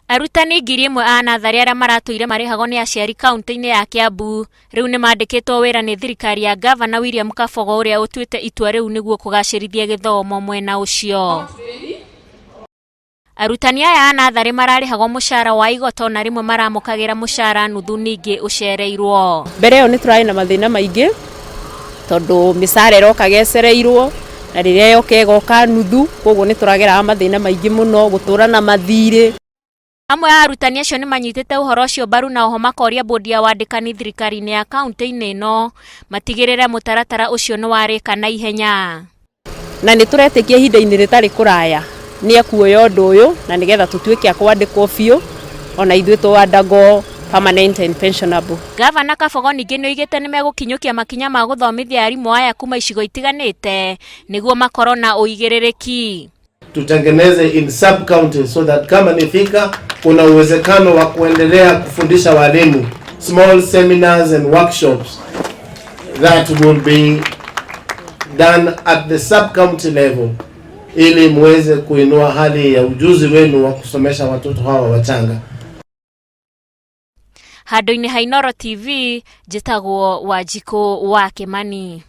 Arutani ngiri ĩmwe a natharĩ arĩa maratũire marĩhagwo nĩ aciari kaunti-inĩ ya Kiambu rĩu nĩ mandĩkĩtwo wĩra nĩ thirikari ya Gavana William Kabogo ũrĩa ũtuĩte itua rĩu nĩguo kũgacĩrithia gĩthomo mwena ũcio. Arutani aya a natharĩ mararĩhagwo mũcara wa igoto na rĩmwe maramũkagĩra mũcara nuthu ningĩ ũcereirwo. Mbere ĩyo nĩ tũrarĩ na mathĩna maingĩ tondũ mĩcara ĩrokaga ĩcereirwo na rĩrĩa yoka ĩgoka nuthu, koguo nĩ tũrageraga mathĩna maingĩ mũno, gũtũra na mathirĩ. Amwe a arutani acio nĩ manyitĩte ũhoro ũcio mbaru na oho makoria bodi ya wandĩkani thirikari-inĩ ya kaunti-inĩ ĩno matigĩrĩre mũtaratara ũcio nĩ warĩka na ihenya. Na nĩ tũretĩkia ihinda-inĩ rĩtarĩ kũraya nĩ ekuoya ũndũ ũyũ na nĩgetha tũtuĩke a kwandĩkwo biũ ona ithuĩ tũwandagwo permanent and pensionable. Gavana Kabogo ningĩ nĩ oigĩte nĩ megũkinyũkia makinya ma gũthomithia arimũ aya kuma icigo itiganĩte nĩguo makorwo na ũigĩrĩrĩki. Tutengeneze in sub counties so that kama ni Thika kuna uwezekano wa kuendelea kufundisha walimu, small seminars and workshops that will be done at the sub county level ili muweze kuinua hali ya ujuzi wenu wa kusomesha watoto hawa wachanga. Handũ-inĩ ha Inooro TV njĩtagwo Wanjikũ wa Kimani.